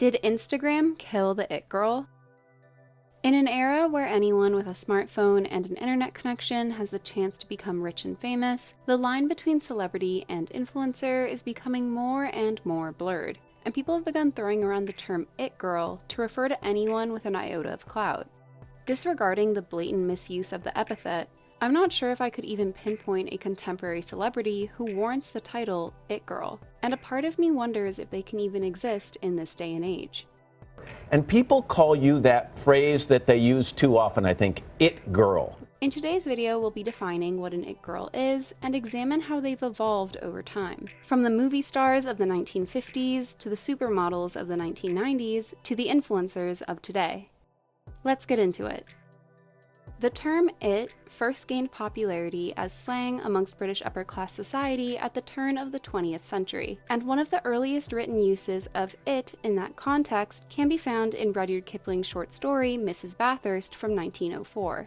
Did Instagram kill the it girl? In an era where anyone with a smartphone and an internet connection has the chance to become rich and famous, the line between celebrity and influencer is becoming more and more blurred, and people have begun throwing around the term it girl to refer to anyone with an iota of clout. Disregarding the blatant misuse of the epithet, I'm not sure if I could even pinpoint a contemporary celebrity who warrants the title it girl, and a part of me wonders if they can even exist in this day and age. And people call you that phrase that they use too often, I think, it girl. In today's video, we'll be defining what an it girl is and examine how they've evolved over time. From the movie stars of the 1950s, to the supermodels of the 1990s, to the influencers of today. Let's get into it. The term it first gained popularity as slang amongst British upper-class society at the turn of the 20th century, and one of the earliest written uses of it in that context can be found in Rudyard Kipling's short story Mrs. Bathurst from 1904.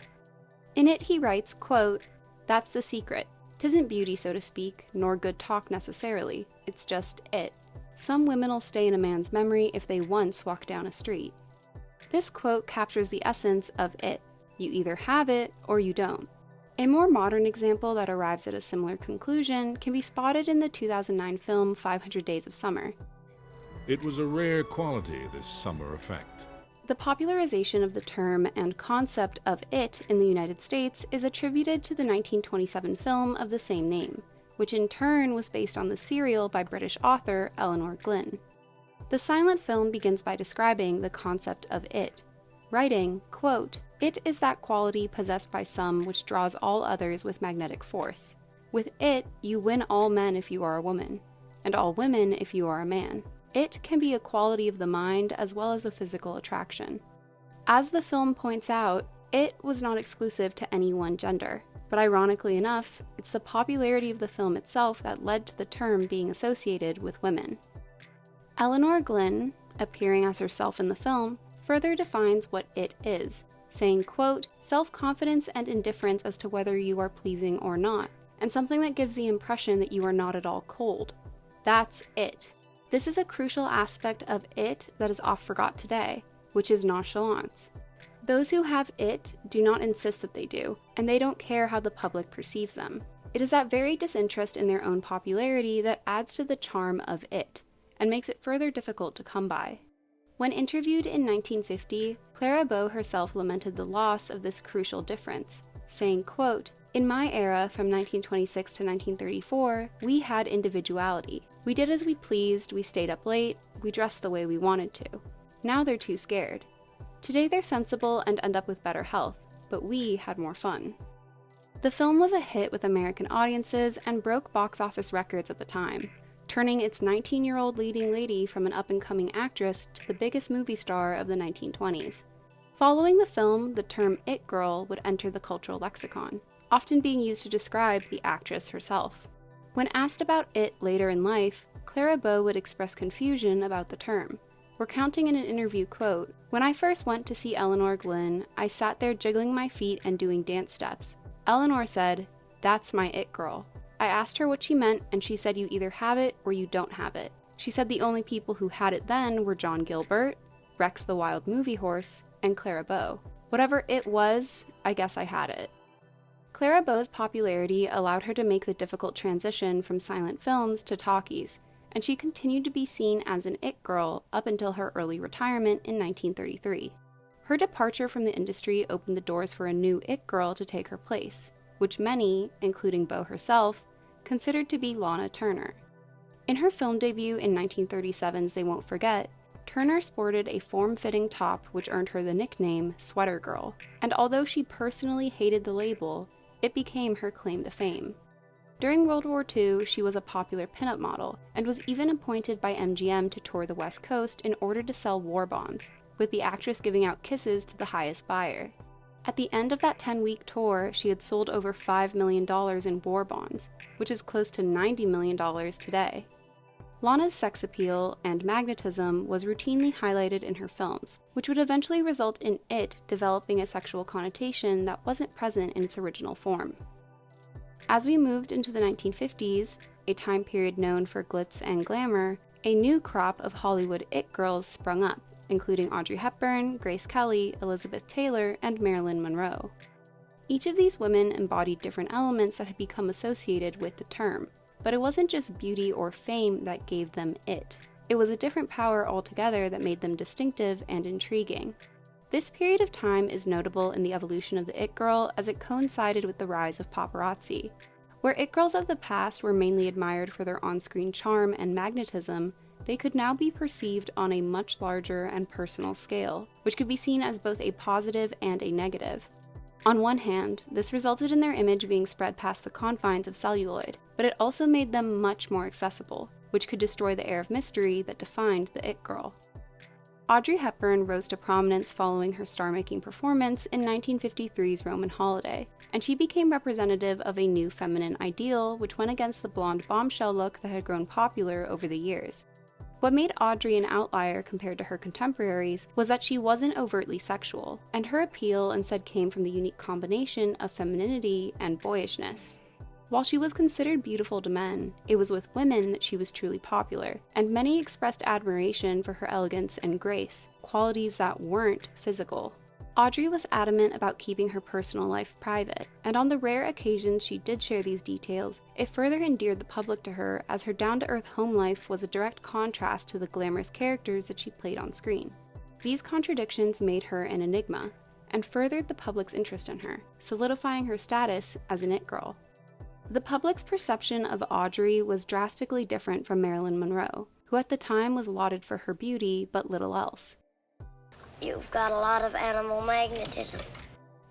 In it he writes, quote, "That's the secret. 'Tisn't beauty, so to speak, nor good talk necessarily. It's just it. Some women'll stay in a man's memory if they once walk down a street." This quote captures the essence of it. You either have it or you don't. A more modern example that arrives at a similar conclusion can be spotted in the 2009 film 500 Days of Summer. It was a rare quality, this summer effect. The popularization of the term and concept of it in the United States is attributed to the 1927 film of the same name, which in turn was based on the serial by British author Elinor Glyn. The silent film begins by describing the concept of it, writing, quote, "It is that quality possessed by some which draws all others with magnetic force. With it, you win all men if you are a woman, and all women if you are a man. It can be a quality of the mind as well as a physical attraction." As the film points out, it was not exclusive to any one gender, but ironically enough, it's the popularity of the film itself that led to the term being associated with women. Elinor Glyn, appearing as herself in the film, further defines what it is, saying, quote, "Self-confidence and indifference as to whether you are pleasing or not, and something that gives the impression that you are not at all cold. That's it." This is a crucial aspect of it that is oft forgot today, which is nonchalance. Those who have it do not insist that they do, and they don't care how the public perceives them. It is that very disinterest in their own popularity that adds to the charm of it, and makes it further difficult to come by. When interviewed in 1950, Clara Bow herself lamented the loss of this crucial difference, saying, quote, "In my era, from 1926 to 1934, we had individuality. We did as we pleased, we stayed up late, we dressed the way we wanted to. Now they're too scared. Today they're sensible and end up with better health, but we had more fun." The film was a hit with American audiences and broke box office records at the time, turning its 19-year-old leading lady from an up-and-coming actress to the biggest movie star of the 1920s. Following the film, the term it girl would enter the cultural lexicon, often being used to describe the actress herself. When asked about it later in life, Clara Bow would express confusion about the term, recounting in an interview, quote, "When I first went to see Elinor Glyn, I sat there jiggling my feet and doing dance steps. Elinor said, 'That's my it girl.' I asked her what she meant, and she said you either have it or you don't have it. She said the only people who had it then were John Gilbert, Rex the Wild Movie Horse, and Clara Bow. Whatever it was, I guess I had it." Clara Bow's popularity allowed her to make the difficult transition from silent films to talkies, and she continued to be seen as an it girl up until her early retirement in 1933. Her departure from the industry opened the doors for a new it girl to take her place, which many, including Bow herself, considered to be Lana Turner. In her film debut in 1937's They Won't Forget, Turner sported a form-fitting top which earned her the nickname Sweater Girl, and although she personally hated the label, it became her claim to fame. During World War II, she was a popular pinup model, and was even appointed by MGM to tour the West Coast in order to sell war bonds, with the actress giving out kisses to the highest buyer. At the end of that 10-week tour, she had sold over $5 million in war bonds, which is close to $90 million today. Lana's sex appeal and magnetism was routinely highlighted in her films, which would eventually result in it developing a sexual connotation that wasn't present in its original form. As we moved into the 1950s, a time period known for glitz and glamour, A new crop of Hollywood it girls sprung up, including Audrey Hepburn, Grace Kelly, Elizabeth Taylor, and Marilyn Monroe. Each of these women embodied different elements that had become associated with the term, but it wasn't just beauty or fame that gave them it. It was a different power altogether that made them distinctive and intriguing. This period of time is notable in the evolution of the it girl as it coincided with the rise of paparazzi. Where it girls of the past were mainly admired for their on-screen charm and magnetism, they could now be perceived on a much larger and personal scale, which could be seen as both a positive and a negative. On one hand, this resulted in their image being spread past the confines of celluloid, but it also made them much more accessible, which could destroy the air of mystery that defined the it girl. Audrey Hepburn rose to prominence following her star-making performance in 1953's Roman Holiday, and she became representative of a new feminine ideal which went against the blonde bombshell look that had grown popular over the years. What made Audrey an outlier compared to her contemporaries was that she wasn't overtly sexual, and her appeal instead came from the unique combination of femininity and boyishness. While she was considered beautiful to men, it was with women that she was truly popular, and many expressed admiration for her elegance and grace, qualities that weren't physical. Audrey was adamant about keeping her personal life private, and on the rare occasions she did share these details, it further endeared the public to her as her down-to-earth home life was a direct contrast to the glamorous characters that she played on screen. These contradictions made her an enigma, and furthered the public's interest in her, solidifying her status as an it girl. The public's perception of Audrey was drastically different from Marilyn Monroe, who at the time was lauded for her beauty but little else. You've got a lot of animal magnetism.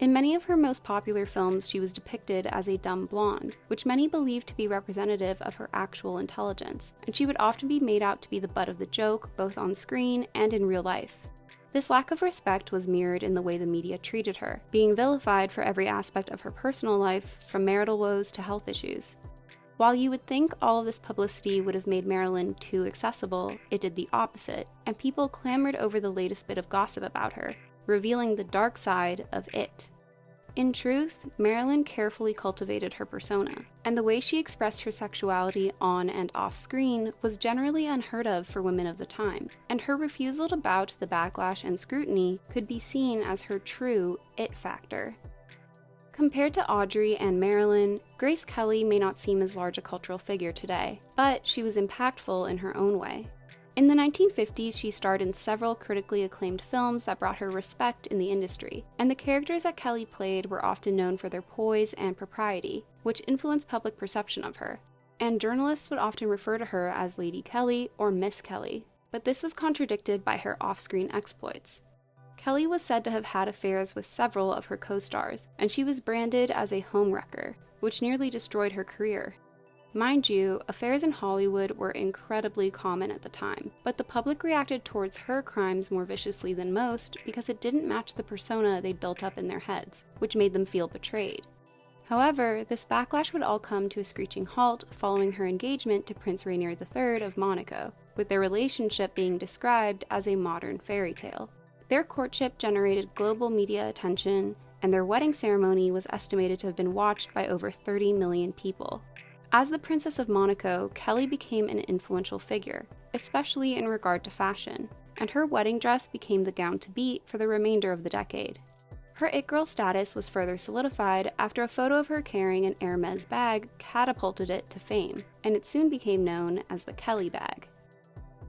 In many of her most popular films, she was depicted as a dumb blonde, which many believed to be representative of her actual intelligence, and she would often be made out to be the butt of the joke both on screen and in real life. This lack of respect was mirrored in the way the media treated her, being vilified for every aspect of her personal life, from marital woes to health issues. While you would think all of this publicity would have made Marilyn too accessible, it did the opposite, and people clamored over the latest bit of gossip about her, revealing the dark side of it. In truth, Marilyn carefully cultivated her persona, and the way she expressed her sexuality on and off screen was generally unheard of for women of the time, and her refusal to bow to the backlash and scrutiny could be seen as her true it factor. Compared to Audrey and Marilyn, Grace Kelly may not seem as large a cultural figure today, but she was impactful in her own way. In the 1950s, she starred in several critically acclaimed films that brought her respect in the industry, and the characters that Kelly played were often known for their poise and propriety, which influenced public perception of her. And journalists would often refer to her as Lady Kelly or Miss Kelly, but this was contradicted by her off-screen exploits. Kelly was said to have had affairs with several of her co-stars, and she was branded as a homewrecker, which nearly destroyed her career. Mind you, affairs in Hollywood were incredibly common at the time, but the public reacted towards her crimes more viciously than most because it didn't match the persona they'd built up in their heads, which made them feel betrayed. However, this backlash would all come to a screeching halt following her engagement to Prince Rainier III of Monaco, with their relationship being described as a modern fairy tale. Their courtship generated global media attention, and their wedding ceremony was estimated to have been watched by over 30 million people. As the Princess of Monaco, Kelly became an influential figure, especially in regard to fashion, and her wedding dress became the gown to beat for the remainder of the decade. Her it girl status was further solidified after a photo of her carrying an Hermes bag catapulted it to fame, and it soon became known as the Kelly bag.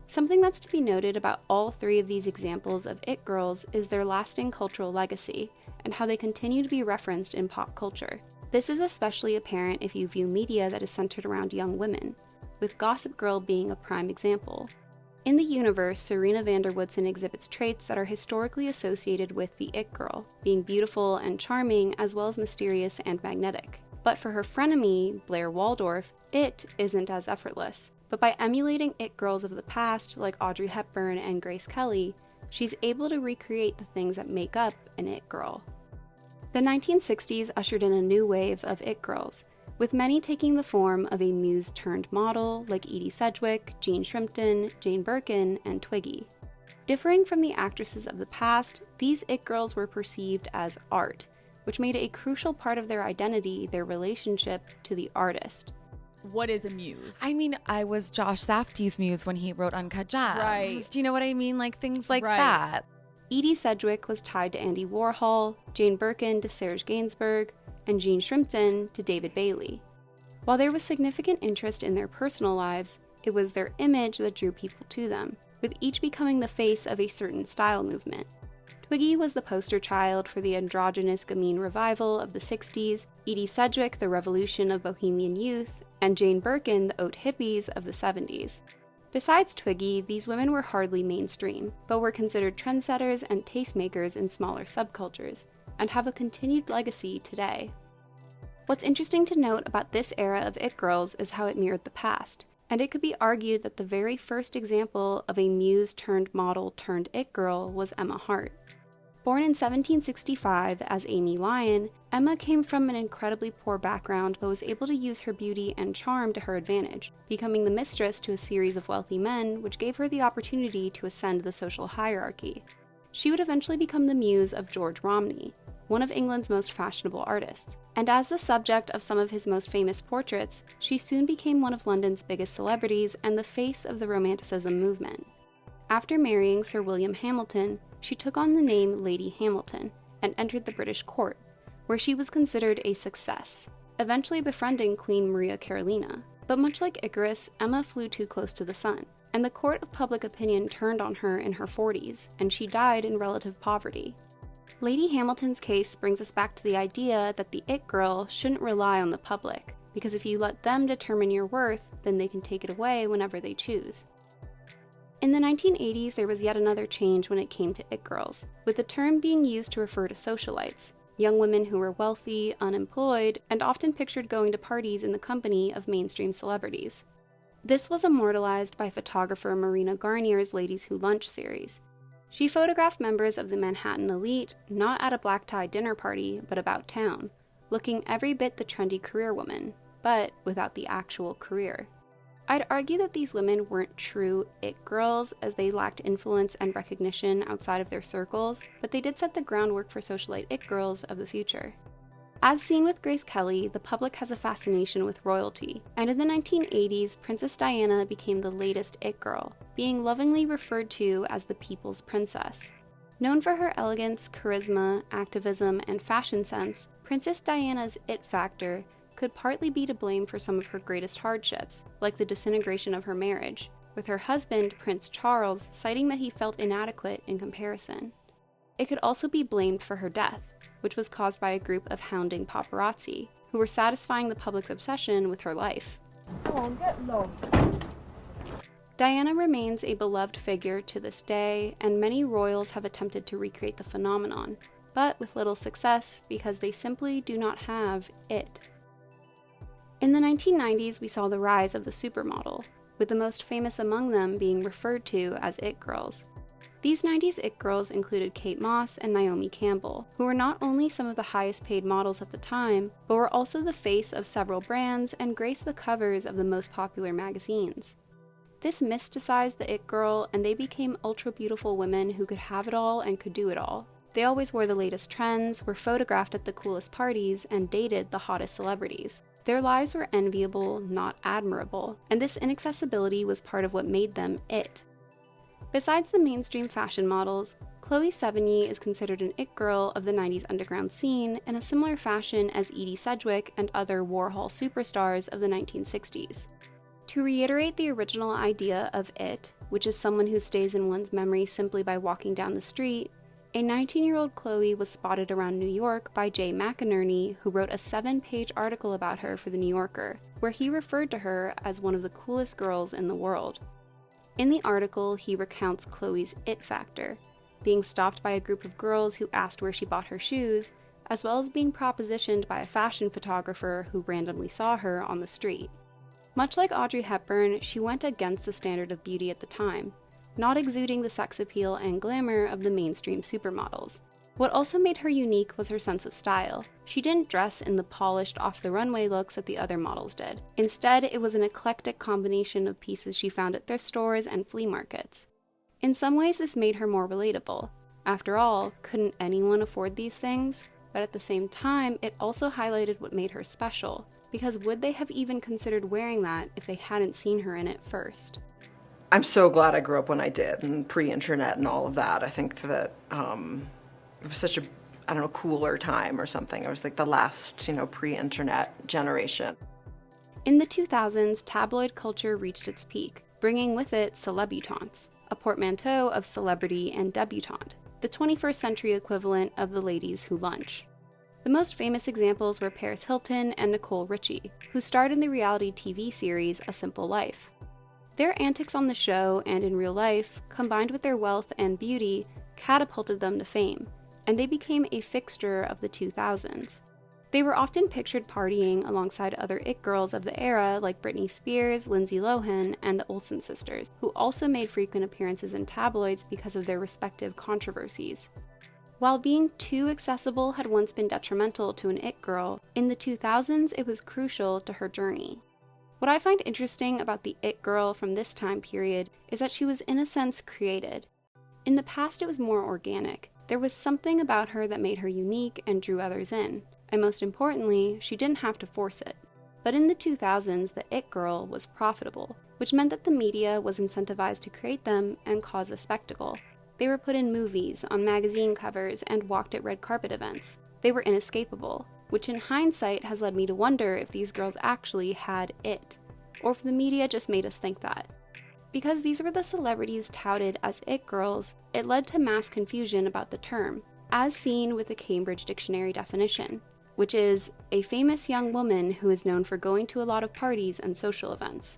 Something that's to be noted about all three of these examples of it girls is their lasting cultural legacy, and how they continue to be referenced in pop culture. This is especially apparent if you view media that is centered around young women, with Gossip Girl being a prime example. In the universe, Serena van der Woodsen exhibits traits that are historically associated with the it girl, being beautiful and charming as well as mysterious and magnetic. But for her frenemy, Blair Waldorf, it isn't as effortless. But by emulating it girls of the past like Audrey Hepburn and Grace Kelly, she's able to recreate the things that make up an it girl. The 1960s ushered in a new wave of it girls, with many taking the form of a muse-turned-model like Edie Sedgwick, Jean Shrimpton, Jane Birkin, and Twiggy. Differing from the actresses of the past, these it girls were perceived as art, which made a crucial part of their identity their relationship to the artist. what is a muse? I mean, I was Josh Safdie's muse when he wrote Uncut Gems. Right. Do you know what I mean? Like things like Right. that. Edie Sedgwick was tied to Andy Warhol, Jane Birkin to Serge Gainsbourg, and Jean Shrimpton to David Bailey. While there was significant interest in their personal lives, it was their image that drew people to them, with each becoming the face of a certain style movement. Twiggy was the poster child for the androgynous gamine revival of the 60s, Edie Sedgwick the revolution of bohemian youth, and Jane Birkin the haute hippies of the 70s. Besides Twiggy, these women were hardly mainstream, but were considered trendsetters and tastemakers in smaller subcultures, and have a continued legacy today. What's interesting to note about this era of it girls is how it mirrored the past, and it could be argued that the very first example of a muse turned model turned it girl was Emma Hart. Born in 1765 as Amy Lyon, Emma came from an incredibly poor background but was able to use her beauty and charm to her advantage, becoming the mistress to a series of wealthy men, which gave her the opportunity to ascend the social hierarchy. She would eventually become the muse of George Romney, one of England's most fashionable artists, and as the subject of some of his most famous portraits, she soon became one of London's biggest celebrities and the face of the Romanticism movement. After marrying Sir William Hamilton, she took on the name Lady Hamilton and entered the British court, where she was considered a success, eventually befriending Queen Maria Carolina. But much like Icarus, Emma flew too close to the sun, and the court of public opinion turned on her in her 40s, and she died in relative poverty. Lady Hamilton's case brings us back to the idea that the it girl shouldn't rely on the public, because if you let them determine your worth, then they can take it away whenever they choose. In the 1980s, there was yet another change when it came to it girls, with the term being used to refer to socialites, young women who were wealthy, unemployed, and often pictured going to parties in the company of mainstream celebrities. This was immortalized by photographer Marina Garnier's Ladies Who Lunch series. She photographed members of the Manhattan elite not at a black-tie dinner party, but about town, looking every bit the trendy career woman, but without the actual career. I'd argue that these women weren't true it girls, as they lacked influence and recognition outside of their circles, but they did set the groundwork for socialite it girls of the future. As seen with Grace Kelly, the public has a fascination with royalty, and in the 1980s, Princess Diana became the latest it girl, being lovingly referred to as the People's Princess. Known for her elegance, charisma, activism, and fashion sense, Princess Diana's it factor could partly be to blame for some of her greatest hardships, like the disintegration of her marriage, with her husband, Prince Charles, citing that he felt inadequate in comparison. It could also be blamed for her death, which was caused by a group of hounding paparazzi, who were satisfying the public's obsession with her life. Come on, get lost. Diana remains a beloved figure to this day, and many royals have attempted to recreate the phenomenon, but with little success because they simply do not have it. In the 1990s, we saw the rise of the supermodel, with the most famous among them being referred to as it girls. These 90s it girls included Kate Moss and Naomi Campbell, who were not only some of the highest paid models at the time, but were also the face of several brands and graced the covers of the most popular magazines. This mysticized the it girl, and they became ultra beautiful women who could have it all and could do it all. They always wore the latest trends, were photographed at the coolest parties, and dated the hottest celebrities. Their lives were enviable, not admirable, and this inaccessibility was part of what made them it. Besides the mainstream fashion models, Chloe Sevigny is considered an it girl of the 90s underground scene in a similar fashion as Edie Sedgwick and other Warhol superstars of the 1960s. To reiterate the original idea of it, which is someone who stays in one's memory simply by walking down the street, a 19-year-old Chloe was spotted around New York by Jay McInerney, who wrote a 7-page article about her for The New Yorker, where he referred to her as one of the coolest girls in the world. In the article, he recounts Chloe's it factor, being stopped by a group of girls who asked where she bought her shoes, as well as being propositioned by a fashion photographer who randomly saw her on the street. Much like Audrey Hepburn, she went against the standard of beauty at the time, not exuding the sex appeal and glamour of the mainstream supermodels. What also made her unique was her sense of style. She didn't dress in the polished, off-the-runway looks that the other models did. Instead, it was an eclectic combination of pieces she found at thrift stores and flea markets. In some ways, this made her more relatable. After all, couldn't anyone afford these things? but at the same time, it also highlighted what made her special, because would they have even considered wearing that if they hadn't seen her in it first? I'm so glad I grew up when I did, and pre-internet and all of that. I think that it was such a, I don't know, cooler time or something. It was like the last, pre-internet generation. In the 2000s, tabloid culture reached its peak, bringing with it celebutantes, a portmanteau of celebrity and debutante, the 21st century equivalent of the ladies who lunch. The most famous examples were Paris Hilton and Nicole Richie, who starred in the reality TV series A Simple Life. Their antics on the show and in real life, combined with their wealth and beauty, catapulted them to fame, and they became a fixture of the 2000s. They were often pictured partying alongside other it girls of the era like Britney Spears, Lindsay Lohan, and the Olsen sisters, who also made frequent appearances in tabloids because of their respective controversies. While being too accessible had once been detrimental to an it girl, in the 2000s it was crucial to her journey. What I find interesting about the it girl from this time period is that she was in a sense created. In the past it was more organic. There was something about her that made her unique and drew others in. And most importantly, she didn't have to force it. But in the 2000s, the it girl was profitable, which meant that the media was incentivized to create them and cause a spectacle. They were put in movies, on magazine covers, and walked at red carpet events. They were inescapable, which in hindsight has led me to wonder if these girls actually had it, or if the media just made us think that. Because these were the celebrities touted as it girls, it led to mass confusion about the term, as seen with the Cambridge Dictionary definition, which is a famous young woman who is known for going to a lot of parties and social events.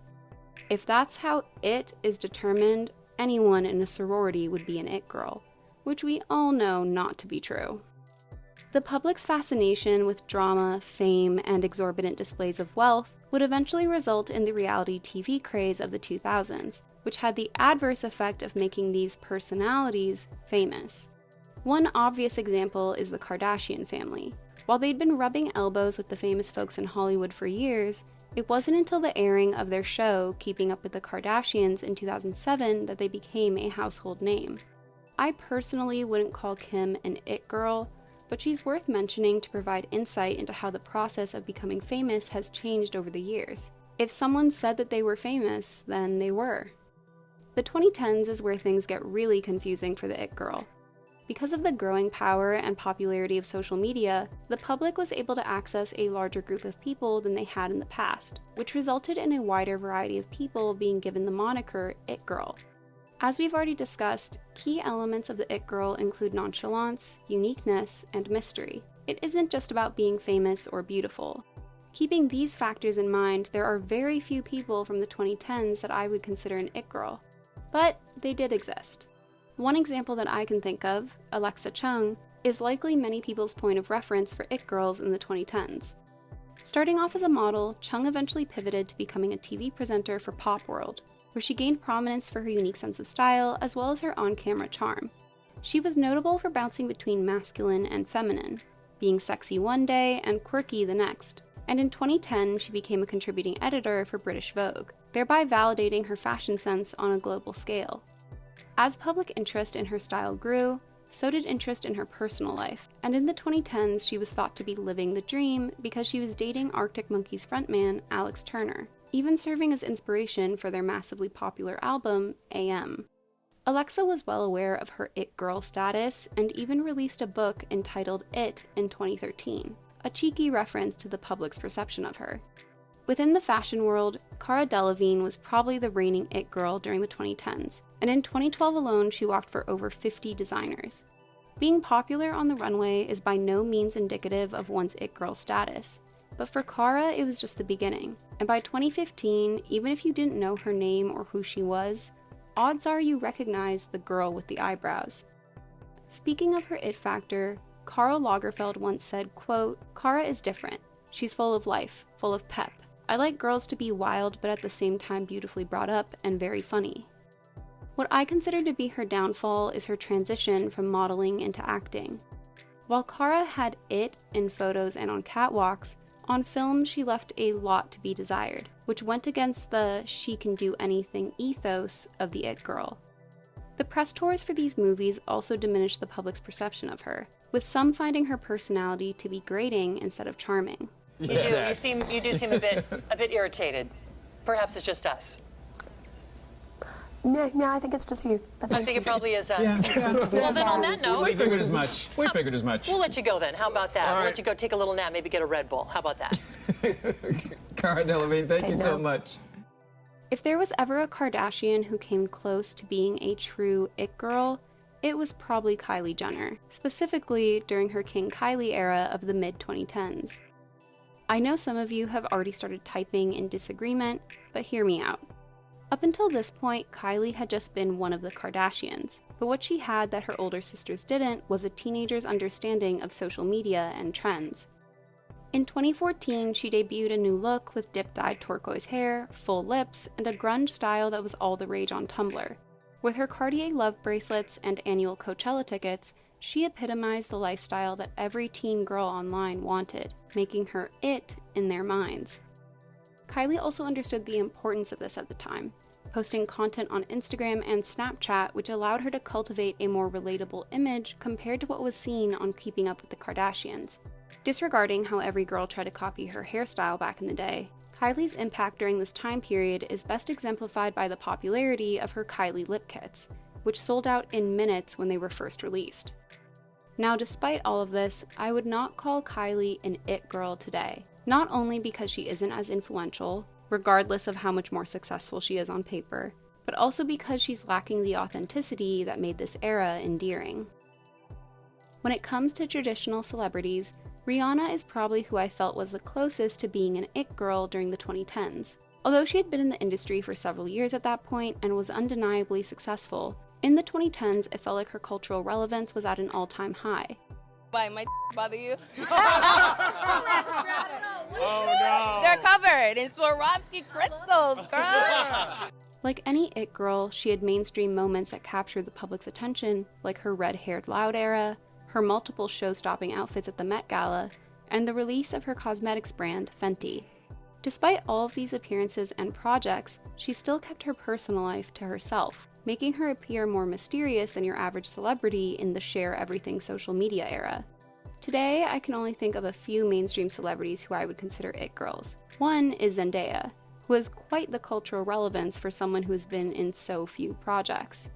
If that's how it is determined, anyone in a sorority would be an it girl, which we all know not to be true. The public's fascination with drama, fame, and exorbitant displays of wealth would eventually result in the reality TV craze of the 2000s, which had the adverse effect of making these personalities famous. One obvious example is the Kardashian family. While they'd been rubbing elbows with the famous folks in Hollywood for years, it wasn't until the airing of their show, Keeping Up with the Kardashians, in 2007 that they became a household name. I personally wouldn't call Kim an it girl, but she's worth mentioning to provide insight into how the process of becoming famous has changed over the years. If someone said that they were famous, then they were. The 2010s is where things get really confusing for the it girl. Because of the growing power and popularity of social media, the public was able to access a larger group of people than they had in the past, which resulted in a wider variety of people being given the moniker It Girl. As we've already discussed, key elements of the It Girl include nonchalance, uniqueness, and mystery. It isn't just about being famous or beautiful. Keeping these factors in mind, there are very few people from the 2010s that I would consider an It Girl. But they did exist. One example that I can think of, Alexa Chung, is likely many people's point of reference for it girls in the 2010s. Starting off as a model, Chung eventually pivoted to becoming a TV presenter for Pop World, where she gained prominence for her unique sense of style as well as her on-camera charm. She was notable for bouncing between masculine and feminine, being sexy one day and quirky the next. And in 2010, she became a contributing editor for British Vogue, thereby validating her fashion sense on a global scale. As public interest in her style grew, so did interest in her personal life, and in the 2010s she was thought to be living the dream because she was dating Arctic Monkeys frontman Alex Turner, even serving as inspiration for their massively popular album, AM. Alexa was well aware of her it girl status and even released a book entitled It in 2013, a cheeky reference to the public's perception of her. Within the fashion world, Cara Delevingne was probably the reigning it girl during the 2010s, and in 2012 alone she walked for over 50 designers. Being popular on the runway is by no means indicative of one's it girl status, but for Cara it was just the beginning, and by 2015, even if you didn't know her name or who she was, odds are you recognized the girl with the eyebrows. Speaking of her it factor, Karl Lagerfeld once said, quote, "Cara is different. She's full of life, full of pep. I like girls to be wild but at the same time beautifully brought up and very funny." What I consider to be her downfall is her transition from modeling into acting. While Cara had it in photos and on catwalks, on film she left a lot to be desired, which went against the she can do anything ethos of the it girl. The press tours for these movies also diminished the public's perception of her, with some finding her personality to be grating instead of charming. You do seem a bit irritated. Perhaps it's just us. No, I think it's just you. I think it probably is us. Well, then on that note, We figured as much. we'll let you go then. How about that? We'll let you go take a little nap, maybe get a Red Bull. How about that? Cara Delevingne, thank you so much. If there was ever a Kardashian who came close to being a true it girl, it was probably Kylie Jenner, specifically during her King Kylie era of the mid-2010s. I know some of you have already started typing in disagreement, but hear me out. Up until this point, Kylie had just been one of the Kardashians, but what she had that her older sisters didn't was a teenager's understanding of social media and trends. In 2014, she debuted a new look with dip-dyed turquoise hair, full lips, and a grunge style that was all the rage on Tumblr. With her Cartier love bracelets and annual Coachella tickets, she epitomized the lifestyle that every teen girl online wanted, making her it in their minds. Kylie also understood the importance of this at the time, posting content on Instagram and Snapchat which allowed her to cultivate a more relatable image compared to what was seen on Keeping Up with the Kardashians. Disregarding how every girl tried to copy her hairstyle back in the day, Kylie's impact during this time period is best exemplified by the popularity of her Kylie lip kits, which sold out in minutes when they were first released. Now, despite all of this, I would not call Kylie an it girl today, not only because she isn't as influential, regardless of how much more successful she is on paper, but also because she's lacking the authenticity that made this era endearing. When it comes to traditional celebrities, Rihanna is probably who I felt was the closest to being an it girl during the 2010s. Although she had been in the industry for several years at that point and was undeniably successful, in the 2010s it felt like her cultural relevance was at an all-time high. Why, my bother you? Oh no! They're covered in Swarovski crystals, girl! Like any it girl, she had mainstream moments that captured the public's attention, like her red-haired Loud era, her multiple show-stopping outfits at the Met Gala, and the release of her cosmetics brand, Fenty. Despite all of these appearances and projects, she still kept her personal life to herself, making her appear more mysterious than your average celebrity in the share everything social media era. Today, I can only think of a few mainstream celebrities who I would consider it girls. One is Zendaya, who has quite the cultural relevance for someone who has been in so few projects.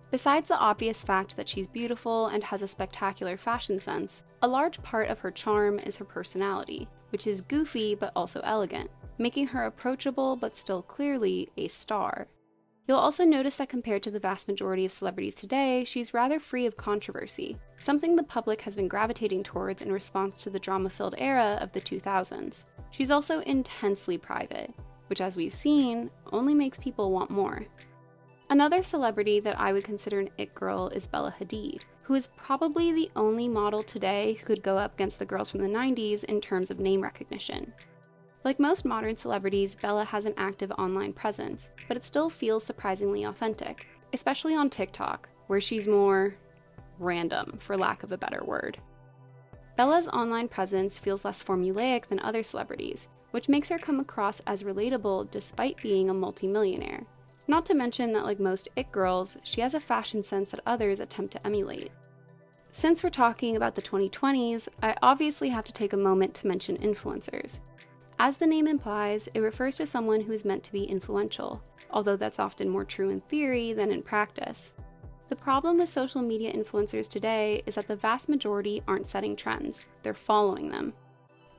Besides the obvious fact that she's beautiful and has a spectacular fashion sense, a large part of her charm is her personality, which is goofy but also elegant, making her approachable but still clearly a star. You'll also notice that compared to the vast majority of celebrities today, she's rather free of controversy, something the public has been gravitating towards in response to the drama-filled era of the 2000s. She's also intensely private, which, as we've seen, only makes people want more. Another celebrity that I would consider an it girl is Bella Hadid, who is probably the only model today who could go up against the girls from the 90s in terms of name recognition. Like most modern celebrities, Bella has an active online presence, but it still feels surprisingly authentic, especially on TikTok, where she's more random, for lack of a better word. Bella's online presence feels less formulaic than other celebrities, which makes her come across as relatable despite being a multimillionaire. Not to mention that, like most it girls, she has a fashion sense that others attempt to emulate. Since we're talking about the 2020s, I obviously have to take a moment to mention influencers. As the name implies, it refers to someone who is meant to be influential, although that's often more true in theory than in practice. The problem with social media influencers today is that the vast majority aren't setting trends, they're following them.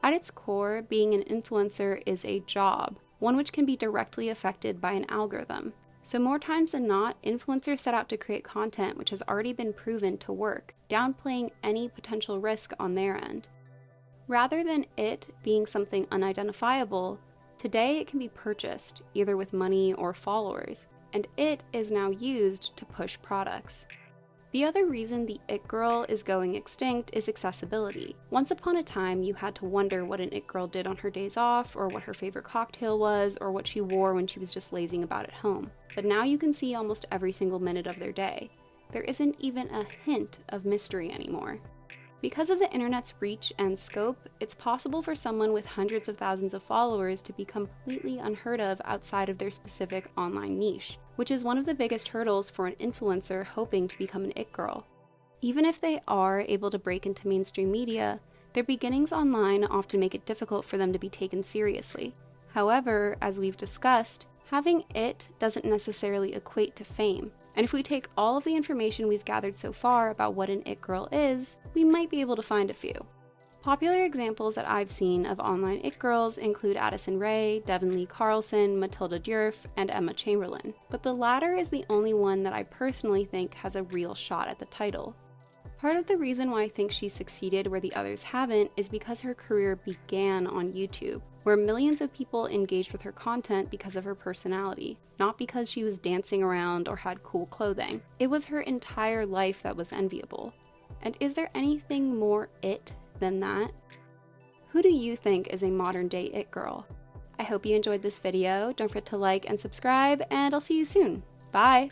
At its core, being an influencer is a job, one which can be directly affected by an algorithm. So more times than not, influencers set out to create content which has already been proven to work, downplaying any potential risk on their end. Rather than it being something unidentifiable, today it can be purchased, either with money or followers, and it is now used to push products. The other reason the it girl is going extinct is accessibility. Once upon a time, you had to wonder what an it girl did on her days off, or what her favorite cocktail was, or what she wore when she was just lazing about at home. But now you can see almost every single minute of their day. There isn't even a hint of mystery anymore. Because of the internet's reach and scope, it's possible for someone with hundreds of thousands of followers to be completely unheard of outside of their specific online niche, which is one of the biggest hurdles for an influencer hoping to become an it girl. Even if they are able to break into mainstream media, their beginnings online often make it difficult for them to be taken seriously. However, as we've discussed, having it doesn't necessarily equate to fame. And if we take all of the information we've gathered so far about what an it girl is, we might be able to find a few. Popular examples that I've seen of online it girls include Addison Rae, Devin Lee Carlson, Matilda Djerf, and Emma Chamberlain. But the latter is the only one that I personally think has a real shot at the title. Part of the reason why I think she succeeded where the others haven't is because her career began on YouTube, where millions of people engaged with her content because of her personality, not because she was dancing around or had cool clothing. It was her entire life that was enviable. And is there anything more it than that? Who do you think is a modern day it girl? I hope you enjoyed this video. Don't forget to like and subscribe, and I'll see you soon. Bye!